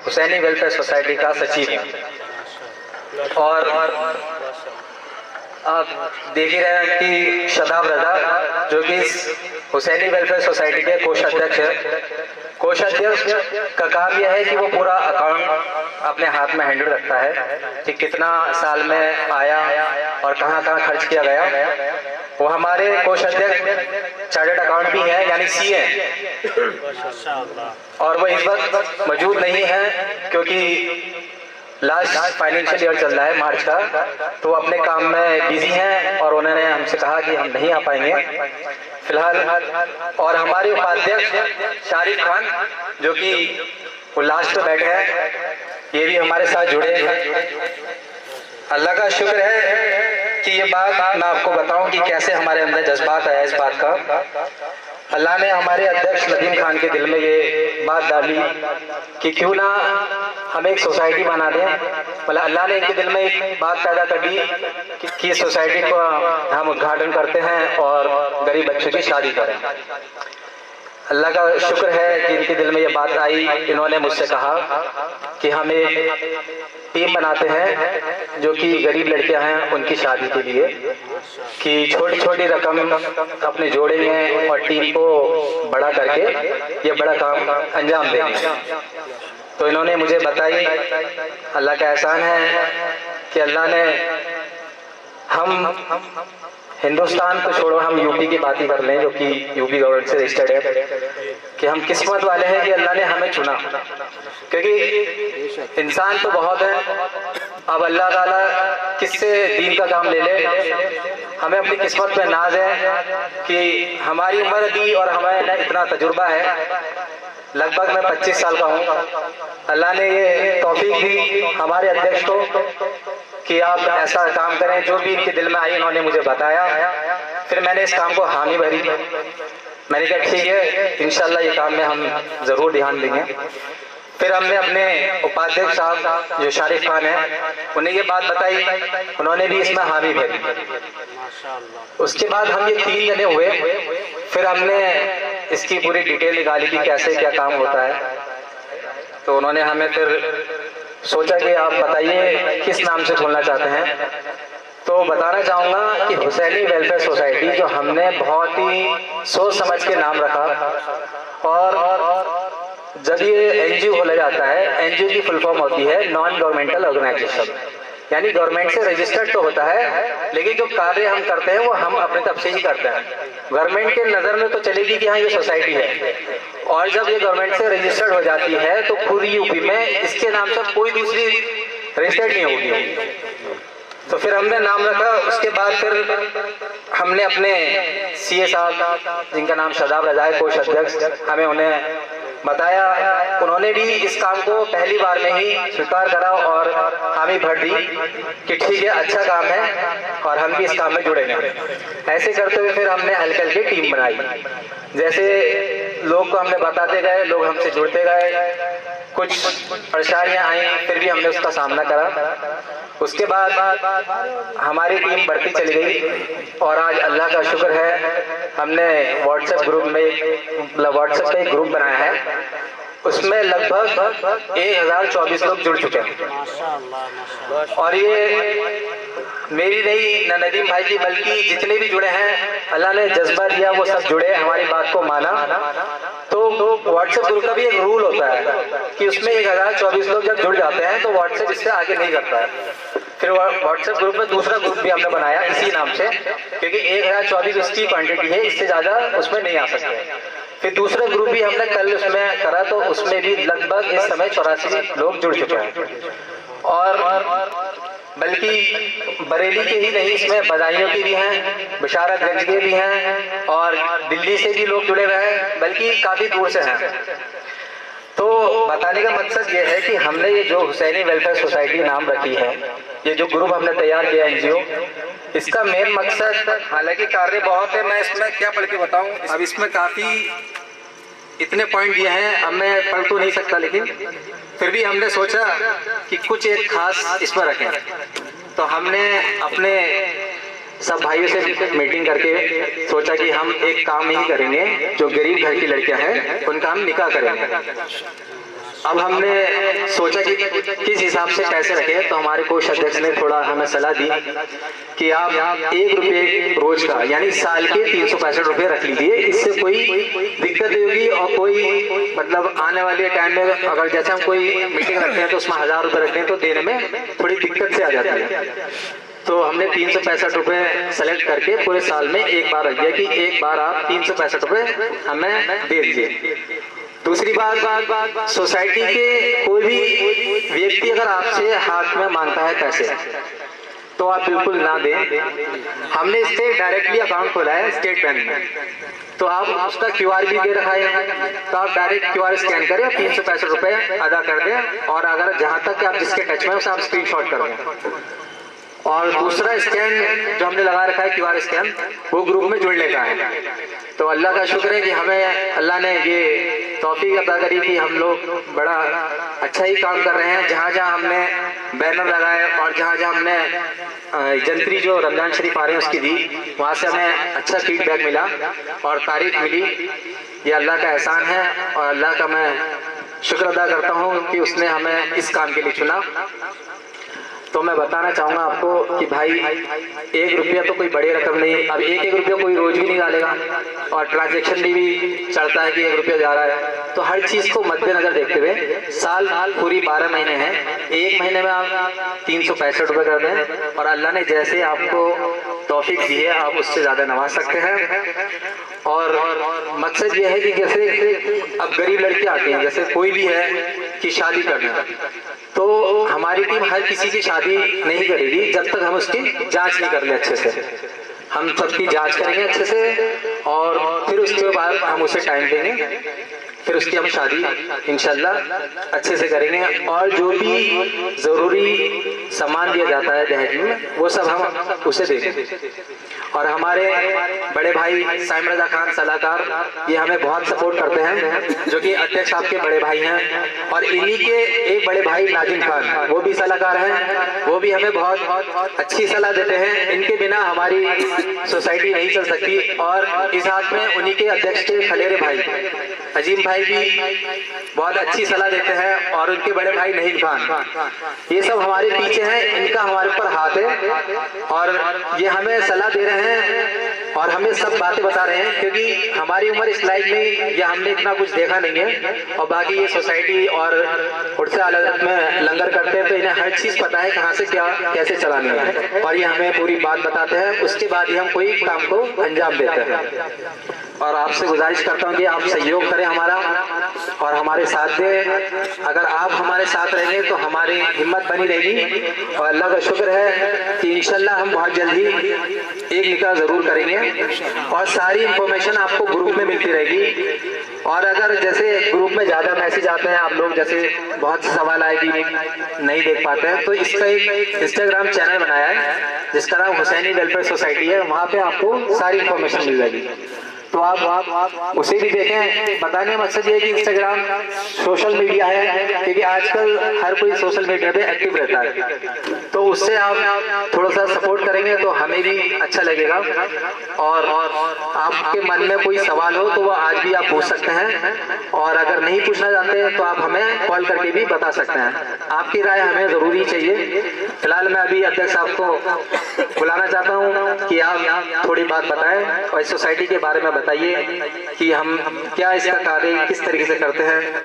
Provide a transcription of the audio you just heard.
Husaini welfare society का सचिव हूँ। और आप देख ही रहे हैं कि शादाब रजा जो कि हुसैनी वेलफेयर सोसाइटी के कोषाध्यक्ष है। कोषाध्यक्ष का काम यह है कि वो पूरा अकाउंट अपने हाथ में हैंडल रखता है कि कितना साल में आया और कहाँ कहाँ खर्च किया गया। वो हमारे कोषाध्यक्ष चार्टर्ड अकाउंट भी है, यानी सीए, और वो इस वक्त मौजूद नहीं है क्योंकि लास्ट फाइनेंशियल ईयर चल रहा है मार्च का, तो वो अपने काम में बिजी हैं और उन्होंने हमसे कहा कि हम नहीं आ पाएंगे फिलहाल। और हमारे उपाध्यक्ष शारिफ खान जो कि वो लास्ट पे बैठे हैं, ये भी हमारे साथ जुड़े हैं। अल्लाह का शुक्र है कि ये बात मैं आपको बताऊं कि कैसे हमारे अंदर जज्बात आया इस बात का। अल्लाह ने हमारे अध्यक्ष नदीम खान के दिल में ये बात डाली कि क्यों ना हम एक सोसाइटी बना दें। मतलब अल्लाह ने इनके दिल में एक बात पैदा कर दी कि सोसाइटी को हम उद्घाटन करते हैं और गरीब बच्चों की शादी करें। अल्लाह का शुक्र है कि इनके दिल में ये बात आई। इन्होंने मुझसे कहा कि हम एक टीम बनाते हैं जो कि गरीब लड़कियां हैं उनकी शादी के लिए, कि छोटी छोटी रकम अपने जोड़ेंगे और टीम को बड़ा करके ये बड़ा काम अंजाम देंगे। तो इन्होंने मुझे बताई, अल्लाह का एहसान है कि अल्लाह ने हम हिंदुस्तान को छोड़ो, हम यूपी की बात ही कर लें जो कि यूपी गवर्नमेंट से रजिस्टर्ड है, कि हम किस्मत वाले हैं कि अल्लाह ने हमें चुना। क्योंकि इंसान तो बहुत है, अब अल्लाह ताला किससे दीन का काम ले ले। हमें अपनी किस्मत पे नाज है कि हमारी उम्र भी और हमें इतना तजुर्बा है, लगभग मैं 25 साल का हूँ। अल्लाह ने ये तौफीक दी हमारे अध्यक्ष को कि आप ऐसा काम करें। जो भी इनके दिल में आई इन्होंने मुझे बताया, फिर मैंने इस काम को हामी भरी। मैंने कहा ठीक है, इंशाल्लाह ये काम में हम ज़रूर ध्यान देंगे। फिर हमने अपने उपाध्यक्ष साहब जो शारिफ खान है उन्हें ये बात बताई, उन्होंने भी इसमें हामी भरी। उसके बाद हम ये 3 जने हुए, फिर हमने इसकी पूरी डिटेल निकाली कि कैसे क्या काम होता है। तो उन्होंने हमें फिर सोचा कि आप बताइए किस नाम से खोलना चाहते हैं। तो बताना चाहूँगा कि हुसैनी वेलफेयर सोसाइटी जो हमने बहुत ही सोच समझ के नाम रखा। और जब ये एनजीओ खोला जाता है, एनजीओ की फुल फॉर्म होती है नॉन गवर्नमेंटल ऑर्गेनाइजेशन, यानी गवर्नमेंट से रजिस्टर्ड तो होता है लेकिन जो कार्य हम करते हैं वो हम अपने तरफ से ही करते हैं। गवर्नमेंट के नज़र में तो चलेगी कि हाँ ये सोसाइटी है, और जब ये गवर्नमेंट से रजिस्टर्ड हो जाती है तो पूरी यूपी में इसके नाम से कोई दूसरी रजिस्टर्ड नहीं होगी। तो फिर हमने नाम रखा। उसके बाद फिर हमने अपने सीए साहब जिनका नाम शादाब रजा है, कोष अध्यक्ष, हमें उन्हें बताया। उन्होंने भी इस काम को पहली बार में ही स्वीकार करा और हामी भर दी कि ठीक है, अच्छा काम है और हम भी इस काम में जुड़ेंगे। ऐसे करते हुए फिर हमने हल्के हल्के टीम बनाई। जैसे लोग को हमने बताते गए, लोग हमसे जुड़ते गए, कुछ परेशानियां आई फिर भी हमने उसका सामना करा। उसके बाद हमारी टीम बढ़ती चली गई और आज अल्लाह का शुक्र है हमने व्हाट्सएप ग्रुप में व्हाट्सएप पे एक ग्रुप बनाया है, उसमें लगभग 1024 लोग जुड़ चुके हैं। और ये मेरी नहीं न नदीम भाई की, बल्कि जितने भी जुड़े हैं अल्लाह ने जज्बा दिया, वो सब जुड़े, हमारी बात को माना। तो व्हाट्सएप ग्रुप का भी एक रूल होता है कि उसमें 1024 लोग जब जुड़ जाते हैं तो व्हाट्सएप इससे आगे नहीं करता है। फिर व्हाट्सएप ग्रुप में दूसरा ग्रुप भी हमने बनाया इसी नाम से, क्योंकि 1024 उसकी क्वांटिटी है, इससे ज़्यादा उसमें नहीं आ सकते। फिर दूसरा ग्रुप भी हमने कल उसमें करा, तो उसमें भी लगभग इस समय 84 लोग जुड़ चुके हैं। और बल्कि बरेली के ही नहीं, इसमें बदायूं के भी हैं, बशारतगंज के भी हैं और दिल्ली से भी लोग जुड़े हुए हैं, बल्कि काफ़ी दूर से हैं। तो बताने का मकसद ये है कि हमने ये जो हुसैनी वेलफेयर सोसाइटी नाम रखी है, ये जो ग्रुप हमने तैयार किया एनजीओ, इसका मेन मकसद, हालांकि कार्य बहुत है, मैं इसमें क्या पढ़ के बताऊं, अब इसमें काफ़ी इतने पॉइंट दिए हैं, अब मैं पढ़ तो नहीं सकता, लेकिन फिर भी हमने सोचा कि कुछ एक खास इसमें रखें। तो हमने अपने सब भाइयों से मीटिंग करके सोचा कि हम एक काम ही करेंगे, जो गरीब घर की लड़कियां हैं उनका हम निकाह करेंगे। अब हमने सोचा कि किस हिसाब से पैसे रखें, तो हमारे कोष अध्यक्ष ने थोड़ा हमें सलाह दी कि आप 1 रुपये रोज का यानी साल के 365 रुपये रख लीजिए। इससे कोई दिक्कत नहीं होगी और कोई मतलब आने वाले टाइम में अगर जैसे हम कोई मीटिंग रखते हैं तो उसमें 1000 रुपये रखते हैं तो देने में थोड़ी दिक्कत से आ जाती है। तो हमने 365 रुपये सेलेक्ट करके पूरे साल में एक बार रख दिया कि एक बार आप 365 रुपये हमें दे दीजिए। दूसरी बात, सोसाइटी के कोई भी व्यक्ति अगर आपसे हाथ में मांगता है पैसे तो आप बिल्कुल ना दें। हमने इससे डायरेक्टली अकाउंट खोला है स्टेट बैंक में, तो आप उसका QR भी दे रखा है, तो आप डायरेक्ट QR स्कैन करें और 365 रुपये अदा कर दें। और अगर जहाँ तक कि आप जिसके टच में उसे आप स्क्रीनशॉट कर दें। और दूसरा स्कैन जो हमने लगा रखा है QR स्कैन, वो ग्रुप में जुड़ने का है। तो अल्लाह का शुक्र है कि हमें अल्लाह ने ये तौफीक अता करी कि हम लोग बड़ा अच्छा ही काम कर रहे हैं। जहाँ जहाँ हमने बैनर लगाए और जहाँ जहाँ हमने जंतरी जो रमजान शरीफ आ रहे हैं उसकी दी, वहाँ से हमें अच्छा फीडबैक मिला और तारीफ मिली। ये अल्लाह का एहसान है और अल्लाह का मैं शुक्र अदा करता हूँ कि उसने हमें इस काम के लिए चुना। तो मैं बताना चाहूँगा आपको कि भाई 1 रुपया तो कोई बड़ी रकम नहीं है। अब 1-1 रुपया कोई रोज भी निकालेगा और ट्रांजैक्शन भी चढ़ता है कि 1 रुपया जा रहा है। तो हर चीज़ को मद्देनजर देखते हुए साल पूरी 12 महीने हैं, 1 महीने में आप 365 रुपये कर दें और अल्लाह ने जैसे आपको तौफीक दी है आप उससे ज़्यादा नवाज सकते हैं। और मकसद ये है कि जैसे अब गरीब लड़के आते हैं, जैसे कोई भी है कि शादी करना, तो हमारी टीम हर किसी की शादी नहीं करेगी जब तक हम उसकी जांच नहीं कर ले अच्छे से। हम सबकी जांच करेंगे अच्छे से और फिर उसके बाद हम उसे टाइम देंगे, फिर उसकी हम शादी इंशाल्लाह अच्छे से करेंगे। और जो भी ज़रूरी सामान दिया जाता है दहेज में वो सब हम उसे देंगे। और हमारे बड़े भाई साइम रजा खान सलाहकार ये हमें बहुत सपोर्ट करते हैं, जो कि अध्यक्ष आपके बड़े भाई हैं। और इन्हीं के एक बड़े भाई नाजिम खान वो भी सलाहकार हैं, वो भी हमें बहुत अच्छी सलाह देते हैं। इनके बिना हमारी सोसाइटी नहीं चल सकती। और इस हाथ में उन्हीं के अध्यक्ष के खलेरे भाई अजीम भाई भी बहुत अच्छी सलाह देते हैं और उनके बड़े भाई नहीम खान, ये सब हमारे पीछे हैं, इनका हमारे ऊपर हाथ है और ये हमें सलाह दे रहे हैं और हमें सब बातें बता रहे हैं। क्योंकि हमारी उम्र इस लाइफ में या हमने इतना कुछ देखा नहीं है और बाकी ये सोसाइटी और उड़से आलत में लंगर करते हैं तो इन्हें हर चीज़ पता है कहाँ से क्या कैसे चलानी है और ये हमें पूरी बात बताते हैं। उसके बाद ही हम कोई काम को अंजाम देते हैं। और आपसे गुजारिश करता हूँ कि आप सहयोग करें हमारा और हमारे साथ दें। अगर आप हमारे साथ रहेंगे तो हमारी हिम्मत बनी रहेगी और अल्लाह का शुक्र है कि इंशाल्लाह हम बहुत जल्दी एक निकाह ज़रूर करेंगे और सारी इंफॉर्मेशन आपको ग्रुप में मिलती रहेगी। और अगर जैसे ग्रुप में ज़्यादा मैसेज आते हैं आप लोग जैसे बहुत से सवाल आए कि नहीं देख पाते हैं, तो इसका एक इंस्टाग्राम चैनल बनाया है जिसका नाम हुसैनी वेलफेयर सोसाइटी है, वहाँ पे आपको सारी इंफॉर्मेशन मिल जाएगी। तो आप उसे भी देखें। बताने का मकसद ये है कि इंस्टाग्राम सोशल मीडिया है, क्योंकि आजकल हर कोई सोशल मीडिया पे एक्टिव रहता है, तो उससे आप थोड़ा सा सपोर्ट करेंगे तो हमें भी अच्छा लगेगा। और आपके मन में कोई सवाल हो तो वो आज भी आप पूछ सकते हैं और अगर नहीं पूछना चाहते तो आप हमें कॉल करके भी बता सकते हैं। आपकी राय हमें ज़रूरी चाहिए। फिलहाल मैं अभी अध्यक्ष साहब को बुलाना चाहता हूँ कि आप थोड़ी बात बताएं और इस सोसाइटी के बारे में बताइए कि हम क्या इसका कार्य किस तरीके से करते हैं।